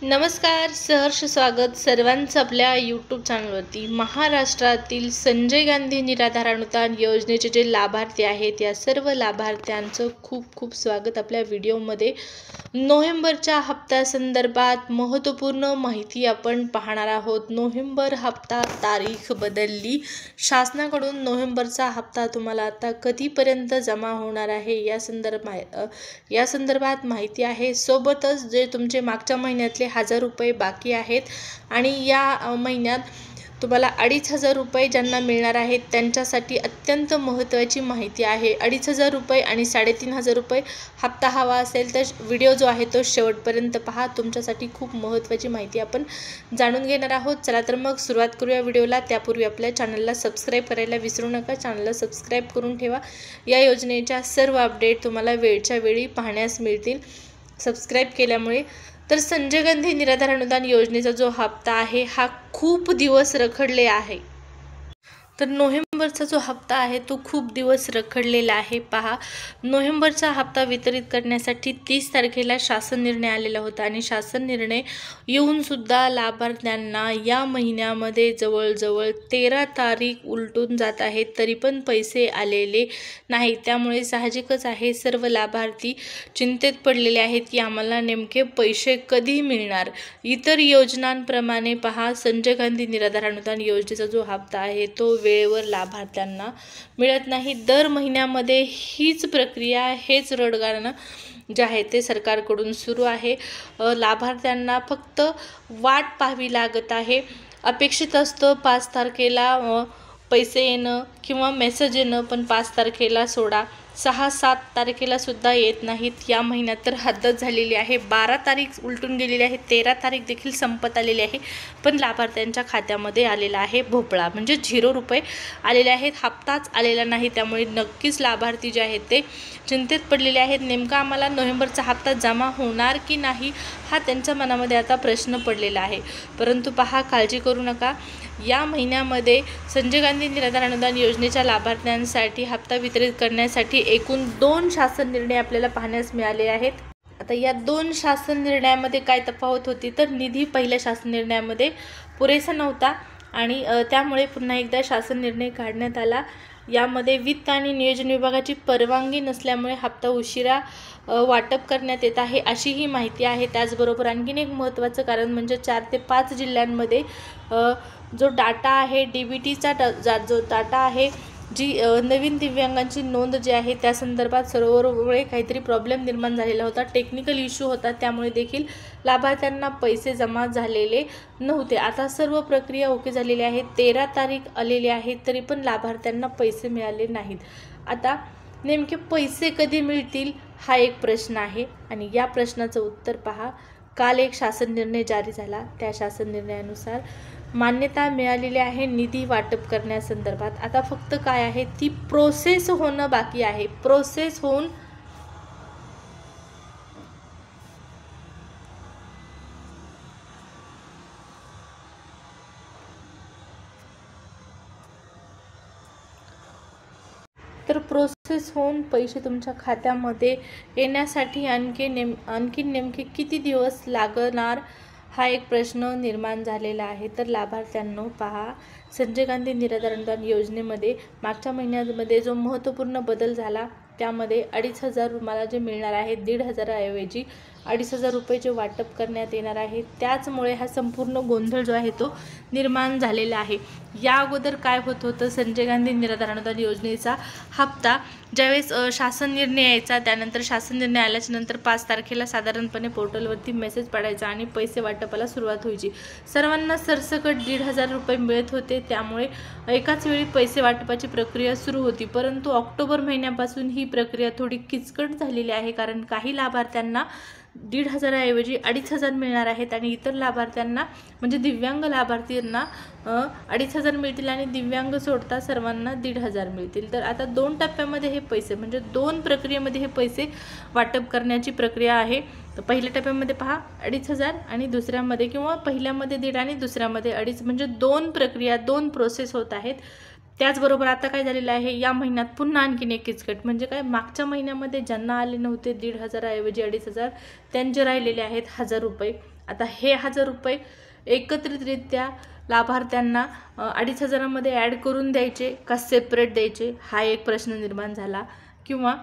नमस्कार, सहर्ष स्वागत सर्वांचं आपल्या यूट्यूब चॅनलवरती। महाराष्ट्रातील संजय गांधी निराधार अनुदान योजनेचे जे लाभार्थी आहेत या सर्व लाभार्थ्यांचं खूप खूप स्वागत आपल्या व्हिडिओमध्ये। नोव्हेंबरच्या हप्त्यासंदर्भात महत्त्वपूर्ण माहिती आपण पाहणार आहोत। नोव्हेंबर हप्ता तारीख बदलली, शासनाकडून नोव्हेंबरचा हप्ता तुम्हाला आता कधीपर्यंत जमा होणार आहे या संदर्भात माहिती आहे। सोबतच जे तुमचे मागच्या महिन्यातले 1000 रुपये बाकी आहेत आणि या महिन्यात तुम्हाला 2500 रुपये ज्यांना मिळणार आहेत त्यांच्यासाठी अत्यंत महत्त्वाची माहिती आहे। 2500 रुपये आणि 3500 रुपये हप्ता हवा असेल तर व्हिडिओ जो आहे तो शेवटपर्यंत पहा, तुमच्यासाठी खूप महत्त्वाची माहिती आपण जाणून घेणार आहोत। चला तर मग सुरुवात करूया व्हिडिओला। त्यापूर्वी आपल्या चॅनलला सबस्क्राईब करायला विसरू नका, चॅनलला सबस्क्राईब करून ठेवा। या योजनेच्या सर्व अपडेट तुम्हाला वेळच्या वेळी पाहण्यास मिळतील सबस्क्राईब केल्यामुळे। तर संजय गांधी निराधार अनुदान योजनेचा जो हप्ता आहे हा खूप दिवस रखडले आहे। तर नोव्हेंबरचा जो हप्ता आहे तो खूप दिवस रखडलेला आहे। पहा, नोव्हेंबरचा हप्ता वितरित करण्यासाठी 30 तारखेला शासन निर्णय आलेला होता आणि शासन निर्णय येऊन सुद्धा लाभार्थ्यांना या महिन्यामध्ये जवळजवळ 13 तारीख उलटून जात आहेत, तरी पण पैसे आलेले नाही। त्यामुळे साहजिकच आहे सर्व लाभार्थी चिंतेत पडलेले आहेत की आम्हाला नेमके पैसे कधी मिळणार। इतर योजनांप्रमाणे पहा, संजय गांधी निराधार अनुदान योजनेचा जो हप्ता आहे तो वेळेवर लाभार्थ्यांना मिळत नाही। दर महिन्यामध्ये हीच प्रक्रिया, हेच रडगाणं जे आहे ते सरकारकडून सुरू आहे। लाभार्थ्यांना फक्त वाट पाहावी लागत आहे। अपेक्षित असतं 5 तारखेला पैसे येणं किंवा मेसेज येणं, पण 5 तारखेला सोडा 6-7 तारखेला सुद्धा येत नाहीत। या महिन्यात तर हद्दच झालेली आहे। 12 तारीख उलटून गेलेली आहे, 13 तारीख देखील संपत आलेली आहे, पण लाभार्थ्यांच्या खात्यामध्ये आलेला आहे भोपळा, म्हणजे 0 रुपये आलेले आहेत, हप्ताच आलेला नाही। त्यामुळे नक्कीच लाभार्थी जे आहेत ते चिंतेत पडलेले आहेत। नेमका आम्हाला नोव्हेंबरचा हप्ता जमा होणार की नाही हा त्यांच्या मनामध्ये आता प्रश्न पडलेला आहे। परंतु पहा, काळजी करू नका, या महिन्यामध्ये संजय गांधी निराधार अनुदान योजनेच्या लाभार्थ्यांसाठी हप्ता वितरित करण्यासाठी एकूण 2 शासन निर्णय आपल्याला पाहण्यास मिळाले आहेत। आता या 2 शासन निर्णयामध्ये काय तफावत होती, तर निधी पहिल्या शासन निर्णयामध्ये पुरेसा नव्हता आणि त्यामुळे पुन्हा एकदा शासन निर्णय काढण्यात आला। यामध्ये वित्त आणि नियोजन विभागाची परवानगी नसल्यामुळे हप्ता उशिरा वाटप करण्यात येत आहे, अशी ही माहिती आहे। त्याचबरोबर आणखीन एक महत्त्वाचं कारण म्हणजे 4 ते 5 जिल्ह्यांमध्ये जो डाटा आहे, DBTचा जो डाटा आहे, जी नवीन दिव्यांगांची नोंद जी आहे त्या संदर्भात सर्व्हरमुळे काहीतरी प्रॉब्लेम निर्माण झालेला होता, टेक्निकल इश्यू होता, त्यामुळे देखील लाभार्थ्यांना पैसे जमा झालेले नव्हते। आता सर्व प्रक्रिया ओके झालेली आहे, 13 तारीख आलेली आहे, तरी पण लाभार्थ्यांना पैसे मिळाले नाहीत। आता नेमके पैसे कधी मिळतील हा एक प्रश्न आहे आणि या प्रश्नाचं उत्तर पहा। काल एक शासन निर्णय जारी झाला, त्या शासन निर्णयानुसार मान्यता मिळालेली आहे निधी वाटप करण्यासंदर्भात। आता फक्त काय आहे, ती प्रोसेस होणं बाकी आहे। प्रोसेस होऊन पैसे तुमच्या खात्यामध्ये येण्यासाठी आणखी नेमके किती दिवस लागणार हा एक प्रश्न निर्माण झालेला आहे। तर लाभार्थ्यांनो पहा, संजय गांधी निराधार अनुदान योजनेमध्ये मागच्या महिन्यामध्ये जो महत्त्वपूर्ण बदल झाला त्यामध्ये 2500 तुम्हाला जे मिळणार आहे 1500 ऐवजी 2500 रुपये जे वाटप करण्यात येणार आहे, त्याचमुळे हा संपूर्ण गोंधळ जो आहे तो निर्माण झालेला आहे। या अगोदर काय होत होतं, संजय गांधी निराधार अनुदान योजनेचा हप्ता ज्यावेळेस शासन निर्णय यायचा, त्यानंतर शासन निर्णय आल्याच्या नंतर 5 तारखेला साधारणपणे पोर्टलवरती मेसेज पडायचा आणि पैसे वाटपाला सुरुवात व्हायची। सर्वांना सरसकट 1500 रुपये मिळत होते, त्यामुळे एकाच वेळी पैसे वाटपाची प्रक्रिया सुरू होती। परंतु ऑक्टोबर महिन्यापासून ही प्रक्रिया थोडी किचकट झालेली आहे, कारण काही लाभार्थ्यांना 1500 ऐवजी 2500 मिळणार आहेत आणि इतर लाभार्थ्यांना म्हणजे दिव्यांग लाभार्थ्यांना 2500 मिळतील आणि दिव्यांग सोडता सर्वांना 1500 मिळतील। तर आता 2 टप्प्यामध्ये हे पैसे म्हणजे 2 प्रक्रियेमध्ये हे पैसे वाटप करण्याची प्रक्रिया आहे। तर पहिल्या टप्प्यामध्ये पहा 2500 आणि दुसऱ्यामध्ये किंवा पहिल्यामध्ये 1.5 आणि दुसऱ्यामध्ये 2.5 म्हणजे 2 प्रक्रिया, 2 प्रोसेस होत आहेत। त्याचबरोबर आता काय झालेलं आहे, या महिन्यात पुन्हा आणखीन एक किचकट म्हणजे काय, मागच्या महिन्यामध्ये ज्यांना आले नव्हते 1,500 ऐवजी 2,500 त्यांचे राहिलेले आहेत 1,000 रुपये. आता हे 1,000 रुपये एकत्रितरित्या लाभार्थ्यांना 2,500 ॲड करून द्यायचे का सेपरेट द्यायचे, हा एक प्रश्न निर्माण झाला. किंवा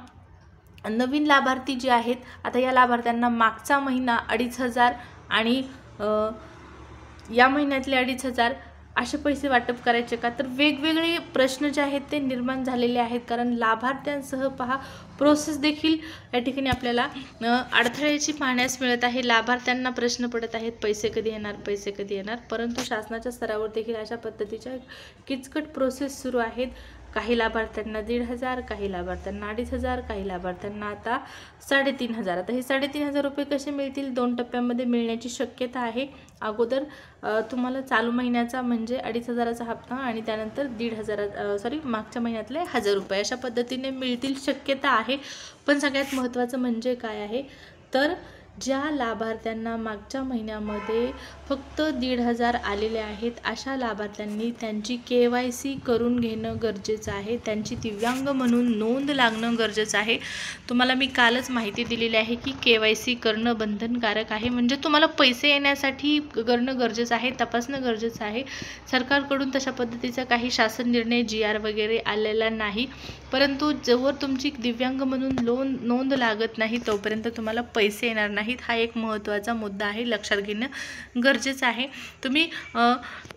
नवीन लाभार्थी जे आहेत, आता या लाभार्थ्यांना मागचा महिना 2,500 आणि या महिन्यातले 2,500 असे पैसे वाटप करायचे का, तर वेगवेगळे प्रश्न जे आहेत ते निर्माण झालेले आहेत. कारण लाभार्थ्यांसह पहा प्रोसेस देखील या ठिकाणी आपल्याला अडथळ्याची पाहण्यास मिळत आहे. लाभार्थ्यांना प्रश्न पडत आहेत, पैसे कधी येणार, पैसे कधी येणार. परंतु शासनाच्या स्तरावर देखील अशा पद्धतीच्या किचकट प्रोसेस सुरू आहेत. काही लाभार्थ्यांना 1,500, काही लाभार्थ्यांना 2,500, काही लाभार्थ्यांना आता 3,500. आता हे 3,500 रुपये कसे मिळतील, 2 टप्प्यामध्ये मिळण्याची शक्यता आहे. अगोदर तुम्हाला चालू महिन्याचा म्हणजे 2,500चा हप्ता आणि त्यानंतर 1,500 मागच्या महिन्यातले 1,000 रुपये अशा पद्धतीने मिळतील शक्यता आहे. पण सगळ्यात महत्त्वाचं म्हणजे काय आहे, तर ज्या लाभार्थ्यांना मागच्या महिन्यामध्ये फक्त 1,500 आलेले आहेत अशा लाभार्थ्यांनी त्यांची KYC करून घेणं गरजेचं आहे. त्यांची दिव्यांग म्हणून नोंद लागणं गरजेचं आहे. तुम्हाला मी कालच माहिती दिलेली आहे की KYC करणं बंधनकारक आहे. म्हणजे तुम्हाला पैसे येण्यासाठी करणं गरजेचं आहे, तपासणं गरजेचं आहे. सरकारकडून तशा पद्धतीचा काही शासन निर्णय GR वगैरे आलेला नाही. परंतु जोवर तुमची दिव्यांग म्हणून नोंद लागत नाही तोपर्यंत तुम्हाला पैसे येणार नाहीत. हा एक महत्त्वाचा मुद्दा आहे, लक्षात घेणं गरजेचं आहे. तुम्ही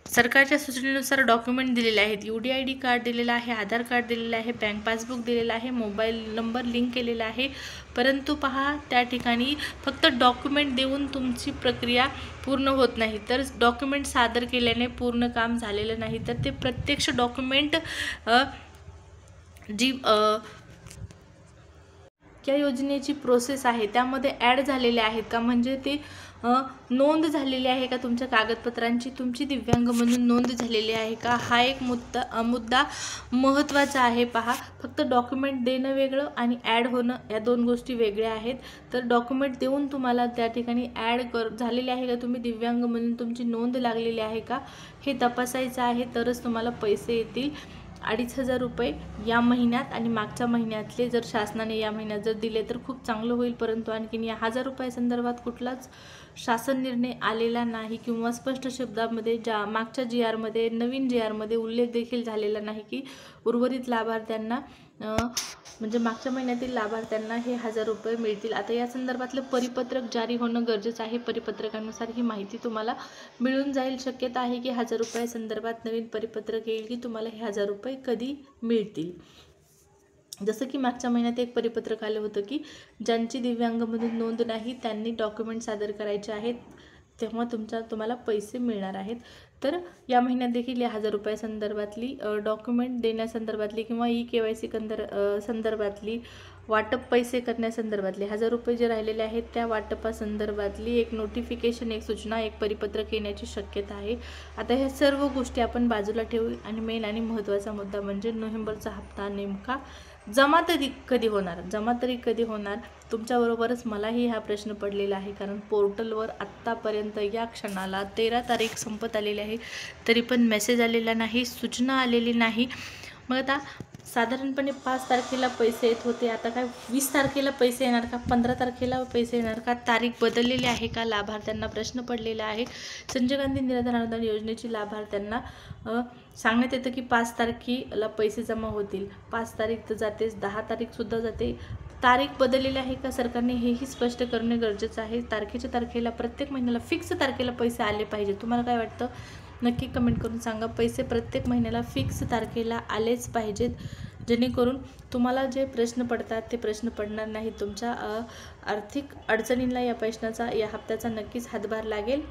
सरकारच्या सूचनेनुसार डॉक्युमेंट दिलेले आहेत, UDID कार्ड दिलेलं आहे, आधार कार्ड दिलेलं आहे, बँक पासबुक दिलेलं आहे, मोबाईल नंबर लिंक केलेला आहे. परंतु पहा त्या ठिकाणी फक्त डॉक्युमेंट देऊन तुमची प्रक्रिया पूर्ण होत नाही. तर डॉक्युमेंट सादर केल्याने पूर्ण काम झालेलं नाही. तर ते प्रत्यक्ष डॉक्युमेंट जी या योजनेची प्रोसेस आहे त्यामध्ये ॲड झालेले आहेत का, म्हणजे ते नोंद झालेली आहे का, तुमच्या कागदपत्रांची तुमची दिव्यांग म्हणून नोंद झालेली आहे का, हा एक मुद्दा महत्त्वाचा आहे. पहा फक्त डॉक्युमेंट देणं वेगळं आणि ॲड होणं या 2 गोष्टी वेगळ्या आहेत. तर डॉक्युमेंट देऊन तुम्हाला त्या ठिकाणी झालेले आहे का, तुम्ही दिव्यांग म्हणून तुमची नोंद लागलेली आहे का, हे तपासायचं आहे. तरच तुम्हाला पैसे येतील. 2,500 रुपये या महिन्यात आणि मागच्या महिन्यातले जर शासनाने या महिन्यात जर दिले तर खूप चांगलं होईल. परंतु आणखीन या 1,000 रुपयासंदर्भात कुठलाच शासन निर्णय आलेला नाही किंवा स्पष्ट शब्दामध्ये मागच्या GRमध्ये नवीन GRमध्ये उल्लेख देखील झालेला नाही की उर्वरित लाभार्थ्यांना म्हणजे मागच्या महिन्यातील लाभार्थ्यांना हे 1,000 रुपये मिळतील. आता या संदर्भातलं परिपत्रक जारी होणं गरजेचं आहे. परिपत्रकानुसार ही माहिती तुम्हाला मिळून जाईल. शक्यता आहे की 1,000 रुपयासंदर्भात नवीन परिपत्रक येईल की तुम्हाला हे 1,000 रुपये कधी मिळतील. जसं की मागच्या महिन्यात एक परिपत्रक आलं होतं की ज्यांची दिव्यांगमधून नोंद नाही त्यांनी डॉक्युमेंट सादर करायचे आहेत, तेव्हा तुम्हाला पैसे मिळणार आहेत. तर या महिन्यात देखील या 1,000 रुपयासंदर्भातली डॉक्युमेंट देण्यासंदर्भातली किंवा KYC संदर्भातली वाटप पैसे करण्यासंदर्भातले 1,000 रुपये जे राहिलेले आहेत त्या वाटपासंदर्भातली एक नोटिफिकेशन, एक सूचना, एक परिपत्रक येण्याची शक्यता आहे. आता ह्या सर्व गोष्टी आपण बाजूला ठेवू आणि मेन आणि महत्त्वाचा मुद्दा म्हणजे नोव्हेंबरचा हप्ता नेमका जमा तरी कधी होणार. तुमच्याबरोबरच मलाही हा प्रश्न पडलेला आहे. कारण पोर्टलवर आत्तापर्यंत या क्षणाला 13 तारीख संपत आलेली आहे तरी पण मेसेज आलेला नाही, सूचना आलेली नाही. मग आता साधारणपणे 5 तारखेला पैसे येत होते, आता काय 20 तारखेला पैसे येणार का, 15 तारखेला पैसे येणार का, तारीख बदललेली आहे का, लाभार्थ्यांना प्रश्न पडलेला आहे. संजय गांधी निराधार अनुदान योजनेची लाभार्थ्यांना सांगण्यात येतं की 5 तारखेला पैसे जमा होतील. 5 तारीख तर जातेच, 10 तारीखसुद्धा जाते. तारीख बदललेली आहे का सरकारने हेही स्पष्ट करणे गरजेचं आहे. तारखेला प्रत्येक महिन्याला फिक्स तारखेला पैसे आले पाहिजे. तुम्हाला काय वाटतं नक्की कमेंट करून सांगा. पैसे प्रत्येक महिन्याला फिक्स तारखेला आलेच पाहिजेत, जेणेकरून तुम्हाला जे प्रश्न पडतात ते प्रश्न पडणार नाही. तुमच्या आर्थिक अडचणींना या हप्त्याचा नक्कीच हातभार लागेल.